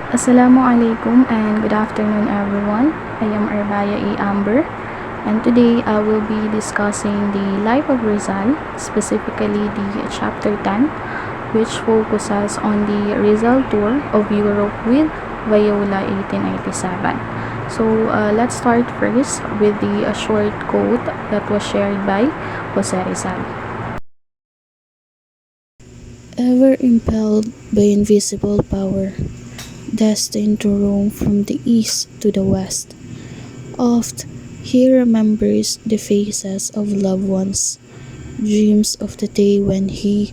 Assalamualaikum and good afternoon everyone. I am Arbaya A. Amber and today I will be discussing the life of Rizal, specifically the chapter 10, which focuses on the Rizal tour of Europe with Viola 1897. So let's start first with the short quote that was shared by Jose Rizal. Ever impelled by invisible power, destined to roam from the east to the west, oft he remembers the faces of loved ones, dreams of the day when he,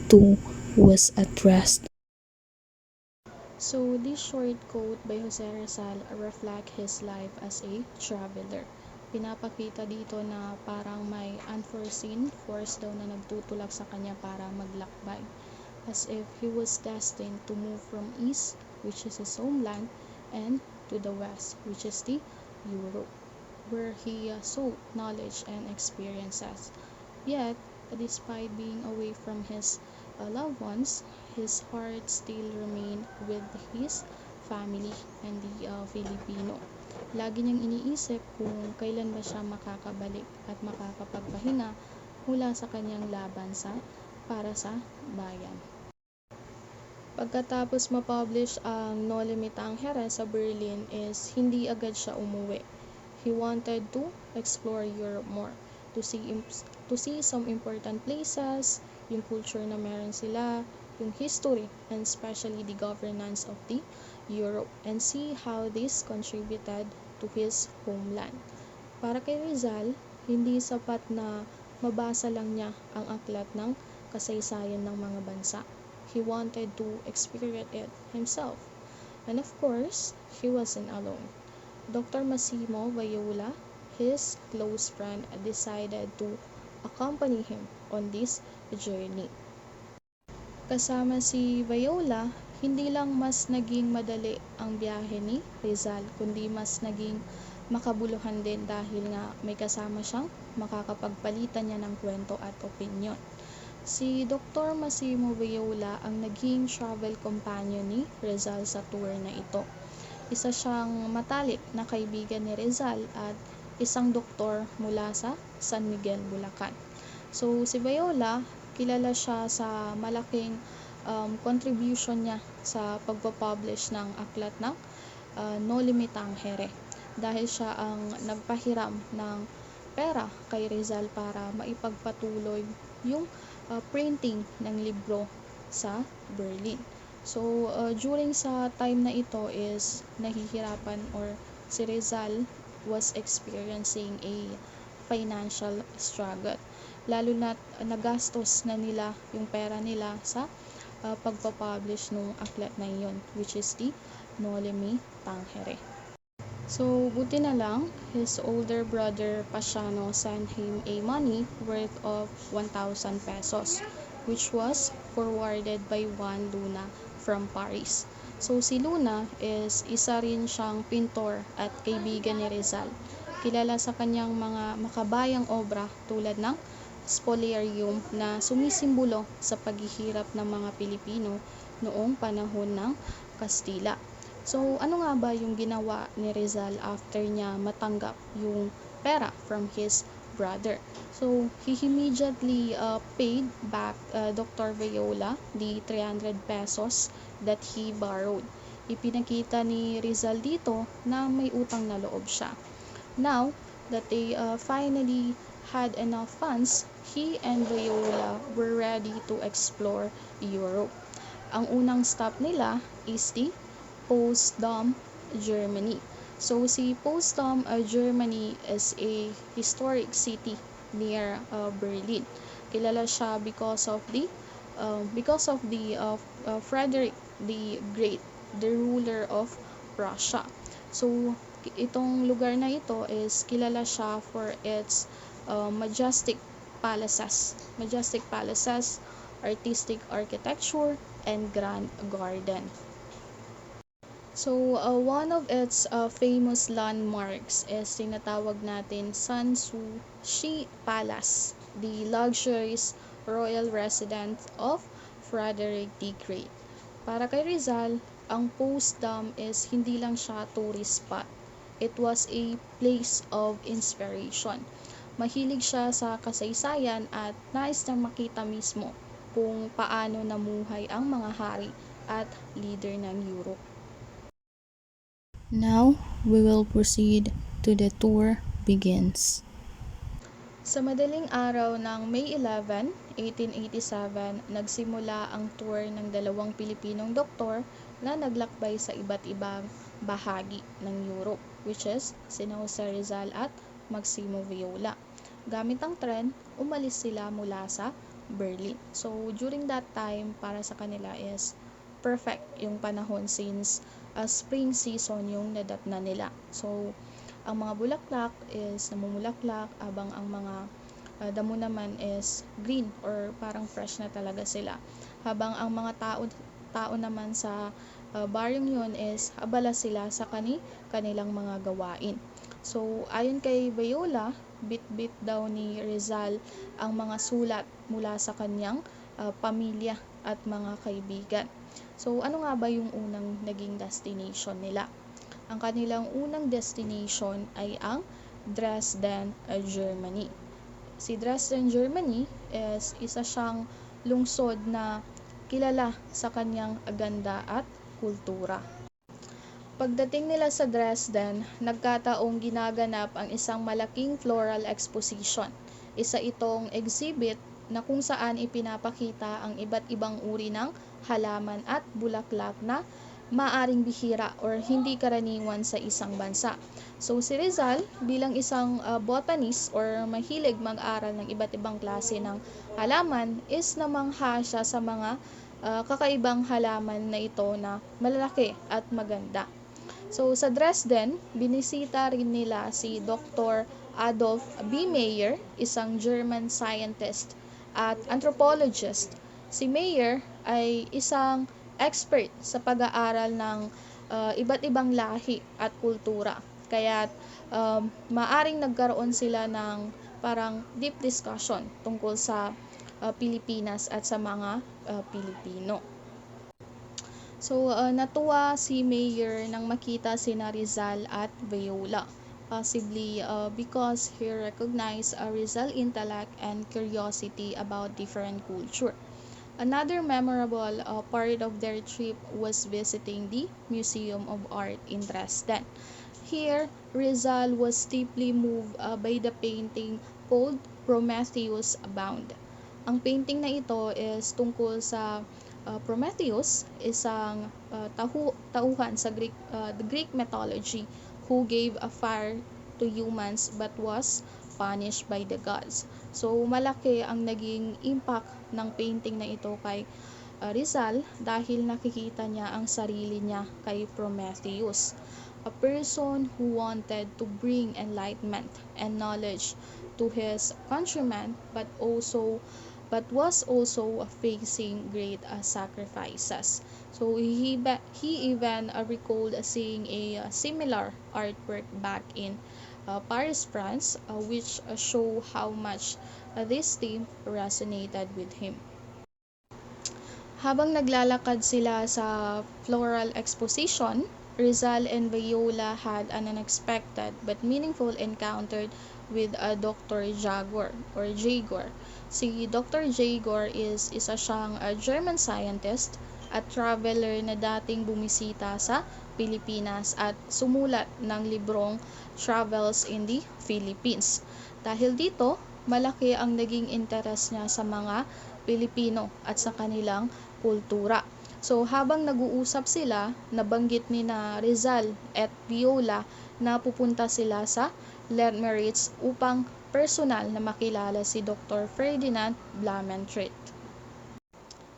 too, was at rest. So this short quote by Jose Rizal reflect his life as a traveler. Pinapakita dito na parang may unforeseen force daw na nagtutulak sa kanya para maglakbay. As if he was destined to move from east, which is his homeland, and to the west, which is the Europe, where he sought knowledge and experiences. Yet, despite being away from his loved ones, his heart still remained with his family and the Filipino. Lagi niyang iniisip kung kailan ba siya makakabalik at makakapagpahinga mula sa kanyang laban para sa bayan. Pagkatapos ma-publish ang Noli Me Tangere sa Berlin is hindi agad siya umuwi. He wanted to explore Europe more, to see some important places, yung culture na meron sila, yung history, and especially the governance of the Europe, and see how this contributed to his homeland. Para kay Rizal, hindi sapat na mabasa lang niya ang aklat ng kasaysayan ng mga bansa. He wanted to experience it himself. And of course, he wasn't alone. Dr. Massimo Viola, his close friend, decided to accompany him on this journey. Kasama si Viola, hindi lang mas naging madali ang biyahe ni Rizal, kundi mas naging makabuluhan din dahil nga may kasama siyang makakapagpalitan niya ng kwento at opinyon. Si Dr. Massimo Viola ang naging travel companion ni Rizal sa tour na ito. Isa siyang matalik na kaibigan ni Rizal at isang doktor mula sa San Miguel, Bulacan. So si Viola, kilala siya sa malaking contribution niya sa pagpapublish ng aklat ng Noli Me Tangere dahil siya ang nagpahiram ng pera kay Rizal para maipagpatuloy yung printing ng libro sa Berlin. So, during sa time na ito is nahihirapan or si Rizal was experiencing a financial struggle. Lalo na nagastos na nila yung pera nila sa pagpapublish ng aklat na iyon, which is the Noli Me Tangere. So, buti na lang, his older brother Pasiano sent him a money worth of 1,000 pesos, which was forwarded by Juan Luna from Paris. So, si Luna is isa rin siyang pintor at kaibigan ni Rizal. Kilala sa kanyang mga makabayang obra tulad ng Spoliarium na sumisimbolo sa paghihirap ng mga Pilipino noong panahon ng Kastila. So, ano nga ba yung ginawa ni Rizal after niya matanggap yung pera from his brother? So, he immediately paid back Dr. Viola the 300 pesos that he borrowed. Ipinakita ni Rizal dito na may utang na loob siya. Now that they finally had enough funds, he and Viola were ready to explore Europe. Ang unang stop nila is the Potsdam, Germany. So si Potsdam, Germany is a historic city near Berlin. Kilala siya because of the Frederick the Great, the ruler of Prussia. So itong lugar na ito is kilala siya for its majestic palaces, artistic architecture, and grand garden. So, one of its famous landmarks is tinatawag natin Sanssouci Palace, the luxurious royal residence of Frederick the Great. Para kay Rizal, ang Potsdam is hindi lang siya tourist spot. It was a place of inspiration. Mahilig siya sa kasaysayan at nais niyang makita mismo kung paano namuhay ang mga hari at leader ng Europe. Now, we will proceed to the tour begins. Sa madaling araw ng May 11, 1887, nagsimula ang tour ng dalawang Pilipinong doktor na naglakbay sa iba't ibang bahagi ng Europe, which is sina Jose Rizal at Maximo Viola. Gamit ang tren, umalis sila mula sa Berlin. So, during that time, para sa kanila is perfect yung panahon since spring season yung nadatna nila. So, ang mga bulaklak is namumulaklak habang ang mga damo naman is green or parang fresh na talaga sila. Habang ang mga tao naman sa baryong yun is abala sila sa kanilang mga gawain. So, ayon kay Viola, bit-bit daw ni Rizal ang mga sulat mula sa kanyang pamilya at mga kaibigan. So, ano nga ba yung unang naging destination nila? Ang kanilang unang destination ay ang Dresden, Germany. Si Dresden, Germany is isa siyang lungsod na kilala sa kanyang ganda at kultura. Pagdating nila sa Dresden, nagkataong ginaganap ang isang malaking floral exposition. Isa itong exhibit na kung saan ipinapakita ang iba't ibang uri ng halaman at bulaklak na maaring bihira or hindi karaniwan sa isang bansa. So si Rizal bilang isang botanist or mahilig mag-aral ng iba't ibang klase ng halaman is namangha siya sa mga kakaibang halaman na ito na malalaki at maganda. So sa Dresden, binisita rin nila si Dr. Adolf B. Meyer, isang German scientist at anthropologist. Si Meyer ay isang expert sa pag-aaral ng iba't ibang lahi at kultura. Kaya maaring nagkaroon sila ng parang deep discussion tungkol sa Pilipinas at sa mga Pilipino. So, natuwa si Mayer nang makita sina Rizal at Viola, possibly because he recognized Rizal intellect and curiosity about different culture. Another memorable part of their trip was visiting the Museum of Art in Dresden. Here, Rizal was deeply moved by the painting called Prometheus Bound. Ang painting na ito is tungkol sa Prometheus, isang tauhan sa the Greek mythology who gave a fire to humans but was punished by the gods. So malaki ang naging impact ng painting na ito kay Rizal dahil nakikita niya ang sarili niya kay Prometheus, a person who wanted to bring enlightenment and knowledge to his countrymen but was also facing great sacrifices. So he even recalled seeing a similar artwork back in Paris, France, which show how much this theme resonated with him. Habang naglalakad sila sa floral exposition, Rizal and Viola had an unexpected but meaningful encounter with Dr. Jagor. Si Dr. Jagor is isa siyang German scientist at traveler na dating bumisita sa Pilipinas at sumulat ng librong Travels in the Philippines. Dahil dito, malaki ang naging interes niya sa mga Pilipino at sa kanilang kultura. So habang nag-uusap sila, nabanggit ni na Rizal at Viola na pupunta sila sa Leitmeritz upang personal na makilala si Dr. Ferdinand Blumentritt.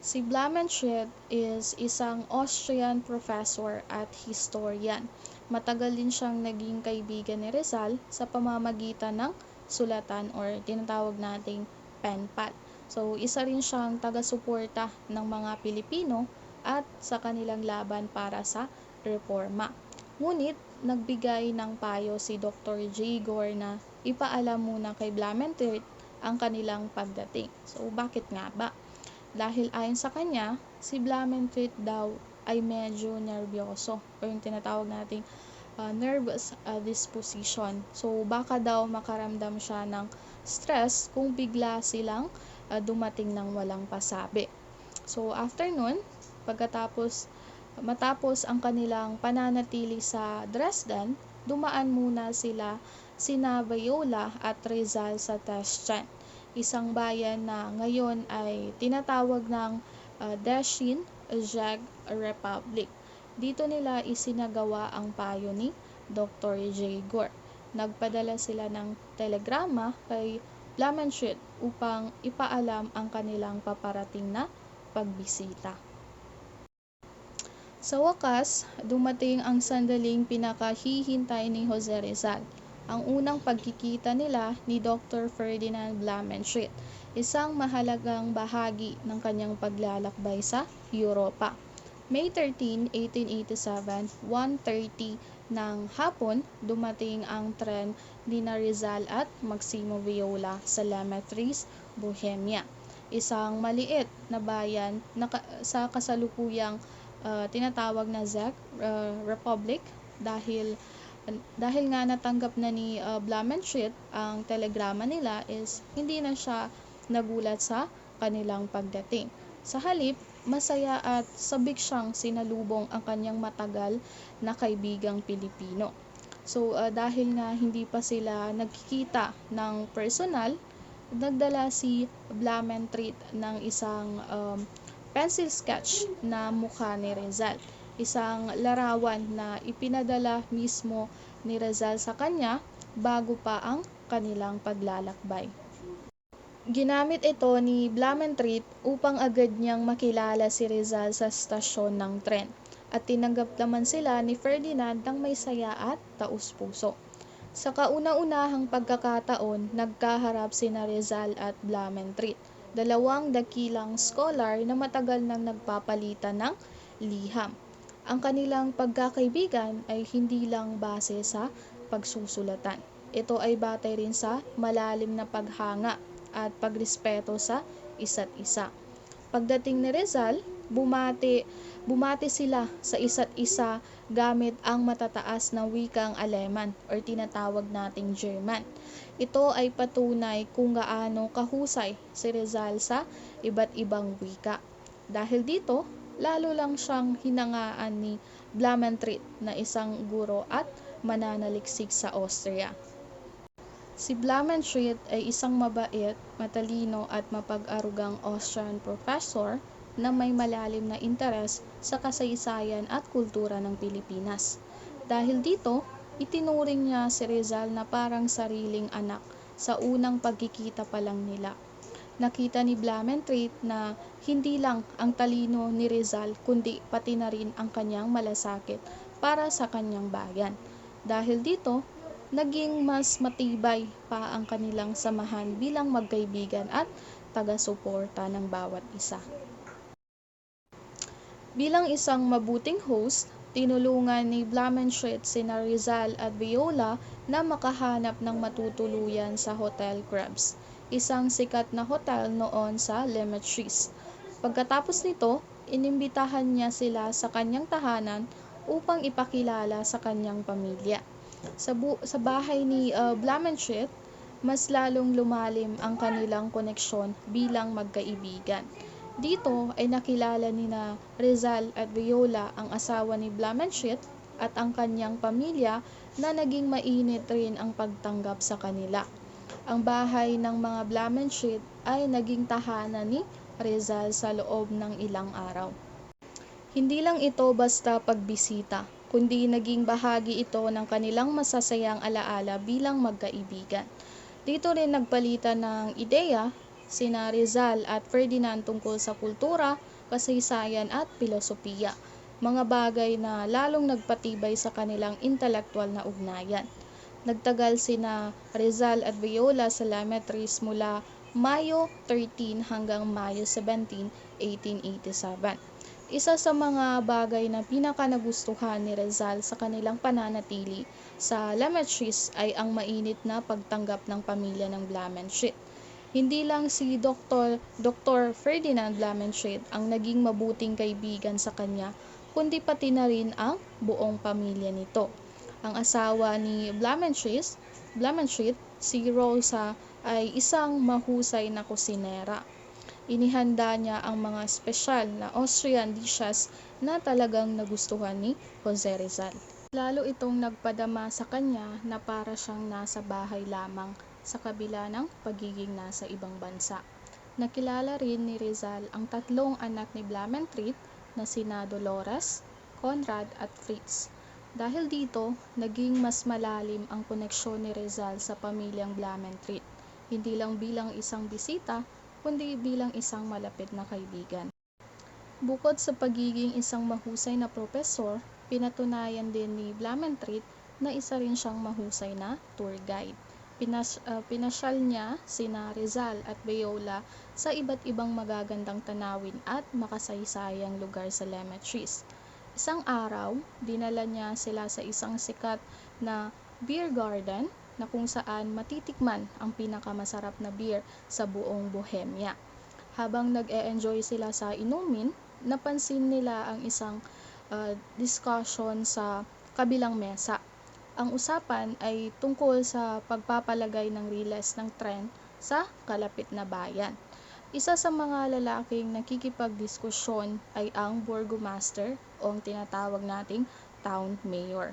Si Blumentritt is isang Austrian professor at historian. Matagal din siyang naging kaibigan ni Rizal sa pamamagitan ng sulatan or tinatawag nating pen pal. So, isa rin siyang taga-suporta ng mga Pilipino at sa kanilang laban para sa reforma. Ngunit, nagbigay ng payo si Dr. Jagor na ipaalam muna kay Blumentritt ang kanilang pagdating. So, bakit nga ba? Dahil ayon sa kanya, si Blumentritt daw ay medyo nervyoso o yung tinatawag nating nervous disposition. So baka daw makaramdam siya ng stress kung bigla silang dumating ng walang pasabi. So after nun, matapos ang kanilang pananatili sa Dresden, dumaan muna sina Viola at Rizal sa Teschen, isang bayan na ngayon ay tinatawag ng Deccan Czech Republic. Dito nila isinagawa ang payo ni Dr. J. Gore. Nagpadala sila ng telegrama kay Blumentritt upang ipaalam ang kanilang paparating na pagbisita. Sa wakas, dumating ang sandaling pinakahihintay ni Jose Rizal, ang unang pagkikita nila ni Dr. Ferdinand Blumentritt, isang mahalagang bahagi ng kanyang paglalakbay sa Europa. May 13, 1887, 1:30 ng hapon, dumating ang tren nina Rizal at Maximo Viola sa Lemetries, Bohemia, isang maliit na bayan sa kasalukuyang tinatawag na Czech Republic dahil nga natanggap na ni Blumentritt ang telegrama nila is hindi na siya nagulat sa kanilang pagdating. Sa halip, masaya at sabik siyang sinalubong ang kanyang matagal na kaibigang Pilipino. So dahil nga hindi pa sila nagkikita ng personal, nagdala si Blumentritt ng isang pencil sketch na mukha ni Rizal, isang larawan na ipinadala mismo ni Rizal sa kanya bago pa ang kanilang paglalakbay. Ginamit ito ni Blumentritt upang agad niyang makilala si Rizal sa stasyon ng tren, at tinanggap naman sila ni Ferdinand ng may saya at taus-puso. Sa kauna-unahang pagkakataon, nagkaharap sina Rizal at Blumentritt, dalawang dakilang scholar na matagal nang nagpapalitan ng liham. Ang kanilang pagkakaibigan ay hindi lang base sa pagsusulatan. Ito ay batay rin sa malalim na paghanga at pagrespeto sa isa't isa. Pagdating ni Rizal, bumati sila sa isa't isa gamit ang matataas na wikang Aleman or tinatawag nating German. Ito ay patunay kung gaano kahusay si Rizal sa iba't ibang wika. Dahil dito, lalo lang siyang hinangaan ni Blumentritt na isang guro at mananaliksik sa Austria. Si Blumentritt ay isang mabait, matalino at mapag-arugang Austrian professor na may malalim na interes sa kasaysayan at kultura ng Pilipinas. Dahil dito, itinuring niya si Rizal na parang sariling anak sa unang pagkikita pa lang nila. Nakita ni Blumentritt na hindi lang ang talino ni Rizal kundi pati na rin ang kanyang malasakit para sa kanyang bayan. Dahil dito, naging mas matibay pa ang kanilang samahan bilang magkaibigan at taga-suporta ng bawat isa. Bilang isang mabuting host, tinulungan ni Blumentritt sina Rizal at Viola na makahanap ng matutuluyan sa Hotel Krebs, isang sikat na hotel noon sa Lemetries. Pagkatapos nito, inimbitahan niya sila sa kanyang tahanan upang ipakilala sa kanyang pamilya. Sa bahay ni Blumentritt, mas lalong lumalim ang kanilang koneksyon bilang magkaibigan. Dito ay nakilala nina Rizal at Viola ang asawa ni Blumentritt at ang kanyang pamilya na naging mainit rin ang pagtanggap sa kanila. Ang bahay ng mga Blumentritt ay naging tahanan ni Rizal sa loob ng ilang araw. Hindi lang ito basta pagbisita, kundi naging bahagi ito ng kanilang masasayang alaala bilang magkaibigan. Dito rin nagpalitan ng ideya sina Rizal at Ferdinand tungkol sa kultura, kasaysayan at pilosopiya, mga bagay na lalong nagpatibay sa kanilang intelektual na ugnayan. Nagtagal sina Rizal at Viola sa Lemetries mula Mayo 13 hanggang Mayo 17, 1887. Isa sa mga bagay na pinakanagustuhan ni Rizal sa kanilang pananatili sa Lemetries ay ang mainit na pagtanggap ng pamilya ng Blumentritt. Hindi lang si Dr. Ferdinand Blumentritt ang naging mabuting kaibigan sa kanya, kundi pati na rin ang buong pamilya nito. Ang asawa ni Blumentritt, si Rosa, ay isang mahusay na kusinera. Inihanda niya ang mga espesyal na Austrian dishes na talagang nagustuhan ni Jose Rizal. Lalo itong nagpadama sa kanya na para siyang nasa bahay lamang sa kabila ng pagiging nasa ibang bansa. Nakilala rin ni Rizal ang tatlong anak ni Blumentritt na sina Dolores, Conrad at Fritz. Dahil dito, naging mas malalim ang koneksyon ni Rizal sa pamilyang Blumentritt, hindi lang bilang isang bisita, kundi bilang isang malapit na kaibigan. Bukod sa pagiging isang mahusay na propesor, pinatunayan din ni Blumentritt na isa rin siyang mahusay na tour guide. Pinasyal niya sina Rizal at Viola sa iba't ibang magagandang tanawin at makasaysayang lugar sa Lemetriz. Isang araw, dinala niya sila sa isang sikat na beer garden na kung saan matitikman ang pinakamasarap na beer sa buong Bohemia. Habang nag-e-enjoy sila sa inumin, napansin nila ang isang discussion sa kabilang mesa. Ang usapan ay tungkol sa pagpapalagay ng riles ng tren sa kalapit na bayan. Isa sa mga lalaking nakikipagdiskusyon ay ang burgomaster o ang tinatawag nating town mayor.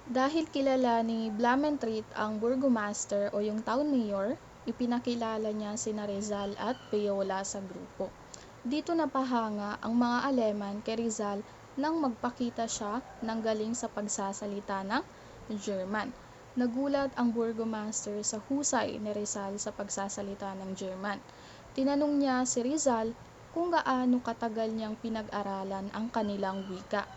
Dahil kilala ni Blumentritt ang burgomaster o yung town mayor, ipinakilala niya sina Rizal at Viola sa grupo. Dito napahanga ang mga Aleman kay Rizal nang magpakita siya ng galing sa pagsasalita ng German. Nagulat ang burgomaster sa husay ni Rizal sa pagsasalita ng German. Tinanong niya si Rizal kung gaano katagal niyang pinag-aralan ang kanilang wika.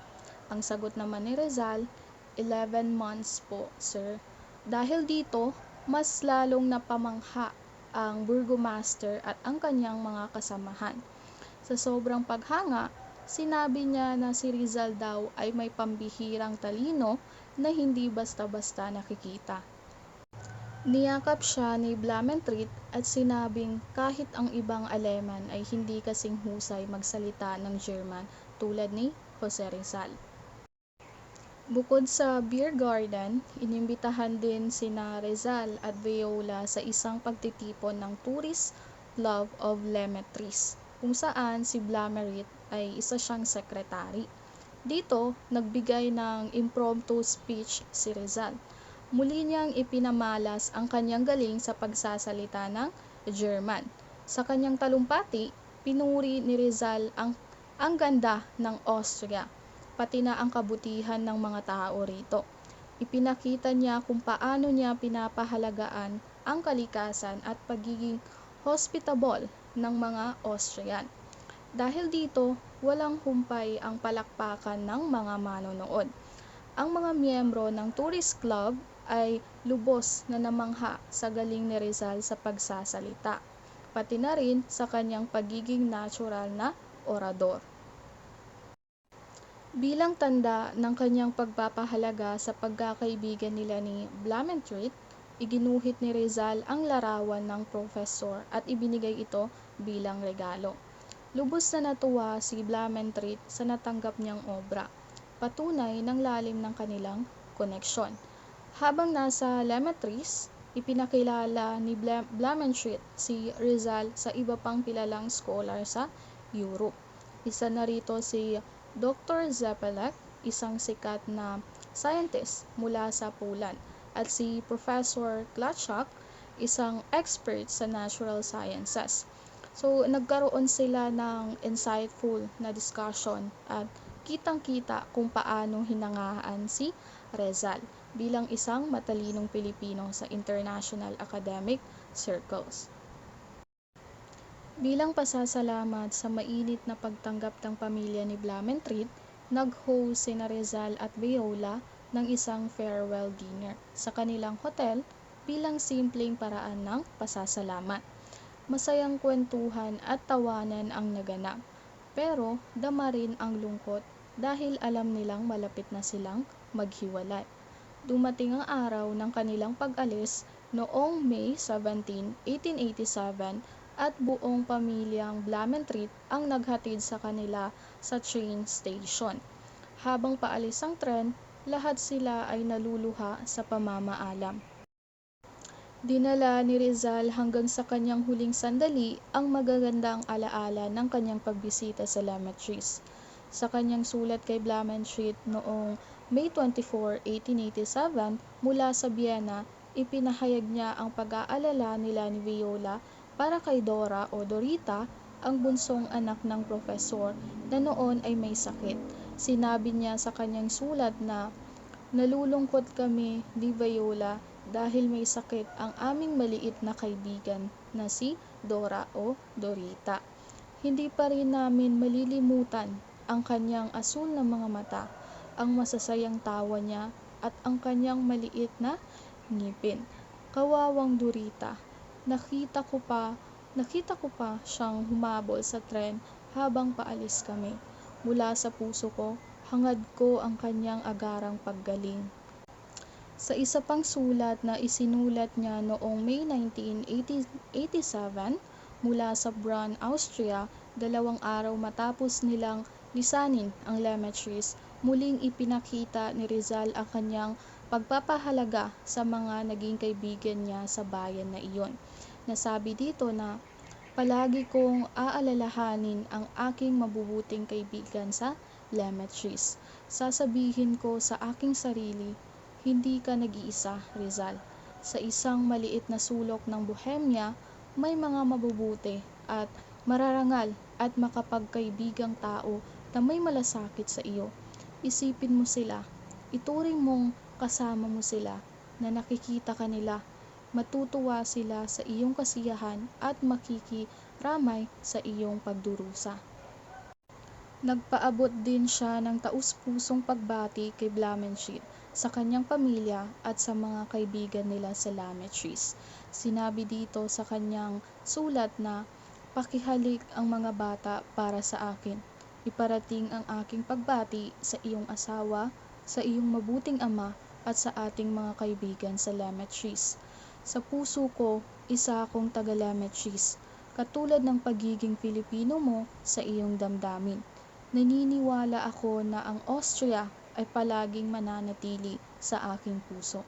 Ang sagot naman ni Rizal, 11 months po, sir. Dahil dito, mas lalong napamangha ang burgomaster at ang kanyang mga kasamahan. Sa sobrang paghanga, sinabi niya na si Rizal daw ay may pambihirang talino na hindi basta-basta nakikita. Niyakap siya ni Blumentritt at sinabing kahit ang ibang Aleman ay hindi kasing husay magsalita ng German tulad ni Jose Rizal. Bukod sa beer garden, inimbitahan din sina Rizal at Viola sa isang pagtitipon ng Tourist Club of Lemetriz, kung saan si Blumentritt ay isa siyang sekretary. Dito, nagbigay ng impromptu speech si Rizal. Muli niyang ipinamalas ang kanyang galing sa pagsasalita ng German. Sa kanyang talumpati, pinuri ni Rizal ang ganda ng Austria, pati na ang kabutihan ng mga tao rito. Ipinakita niya kung paano niya pinapahalagaan ang kalikasan at pagiging hospitable ng mga Austrian. Dahil dito, walang humpay ang palakpakan ng mga manonood. Ang mga miyembro ng tourist club ay lubos na namangha sa galing ni Rizal sa pagsasalita, pati na rin sa kanyang pagiging natural na orador. Bilang tanda ng kanyang pagpapahalaga sa pagkakaibigan nila ni Blumentritt, iginuhit ni Rizal ang larawan ng profesor at ibinigay ito bilang regalo. Lubos na natuwa si Blumentritt sa natanggap niyang obra, patunay ng lalim ng kanilang koneksyon. Habang nasa Lemetriz, ipinakilala ni Blumentritt si Rizal sa iba pang kilalang scholar sa Europe. Isa na rito si Dr. Zeppelek, isang sikat na scientist mula sa Poland, at si Professor Klatschak, isang expert sa natural sciences. So, nagkaroon sila ng insightful na discussion at kitang-kita kung paano hinangaan si Rizal bilang isang matalinong Pilipino sa international academic circles. Bilang pasasalamat sa mainit na pagtanggap ng pamilya ni Blumentritt, nag-host sina Rizal at Viola ng isang farewell dinner sa kanilang hotel bilang simpleng paraan ng pasasalamat. Masayang kwentuhan at tawanan ang naganap, pero dama rin ang lungkot dahil alam nilang malapit na silang maghiwalay. Dumating ang araw ng kanilang pag-alis noong May 17, 1887 at buong pamilyang Blumentritt ang naghatid sa kanila sa train station. Habang paalis ang tren, lahat sila ay naluluha sa pamamaalam. Dinala ni Rizal hanggang sa kanyang huling sandali ang magagandang alaala ng kanyang pagbisita sa Lametries. Sa kanyang sulat kay Blumentritt noong May 24, 1887 mula sa Vienna, ipinahayag niya ang pag-aalala nila ni Viola para kay Dora o Dorita, ang bunsong anak ng profesor na noon ay may sakit. Sinabi niya sa kanyang sulat na nalulungkot kami ni Viola dahil may sakit ang aming maliit na kaibigan na si Dora o Dorita. Hindi pa rin namin malilimutan ang kanyang asul na mga mata, ang masasayang tawa niya at ang kanyang maliit na ngipin. Kawawang Dorita, nakita ko pa siyang humabol sa tren habang paalis kami. Mula sa puso ko, hangad ko ang kanyang agarang paggaling. Sa isa pang sulat na isinulat niya noong May 1987 mula sa Brunn, Austria, 2 araw matapos nilang lisanin ang Lametries, muling ipinakita ni Rizal ang kanyang pagpapahalaga sa mga naging kaibigan niya sa bayan na iyon. Nasabi dito na, palagi kong aalalahanin ang aking mabubuting kaibigan sa Lametries. Sasabihin ko sa aking sarili, hindi ka nag-iisa, Rizal. Sa isang maliit na sulok ng Bohemia, may mga mabubuti at mararangal at makapagkaibigang tao na may malasakit sa iyo. Isipin mo sila, ituring mong kasama mo sila, na nakikita ka nila, matutuwa sila sa iyong kasiyahan at makikiramay sa iyong pagdurusa. Nagpaabot din siya ng taus-pusong pagbati kay Blumentritt, sa kanyang pamilya at sa mga kaibigan nila sa Lametries. Sinabi dito sa kanyang sulat na, pakihalik ang mga bata para sa akin. Iparating ang aking pagbati sa iyong asawa, sa iyong mabuting ama at sa ating mga kaibigan sa Lametries. Sa puso ko, isa akong taga-Lametries, katulad ng pagiging Pilipino mo sa iyong damdamin. Naniniwala ako na ang Austria ay palaging mananatili sa aking puso.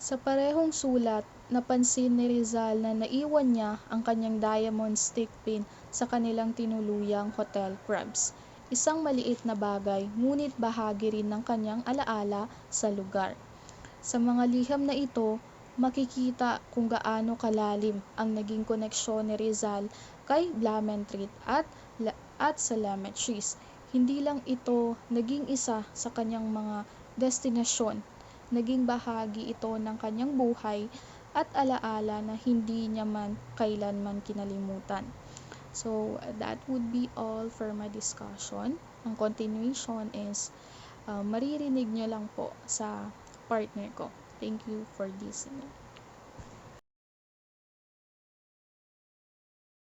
Sa parehong sulat, napansin ni Rizal na naiwan niya ang kanyang diamond stick pin sa kanilang tinuluyang Hotel Krebs. Isang maliit na bagay, ngunit bahagi rin ng kanyang alaala sa lugar. Sa mga liham na ito, makikita kung gaano kalalim ang naging koneksyon ni Rizal kay Blumentritt at sa Lametries. Hindi lang ito naging isa sa kanyang mga destinasyon, naging bahagi ito ng kanyang buhay at alaala na hindi niya man kailanman kinalimutan. So, that would be all for my discussion. Ang continuation is maririnig nyo lang po sa partner ko. Thank you for listening.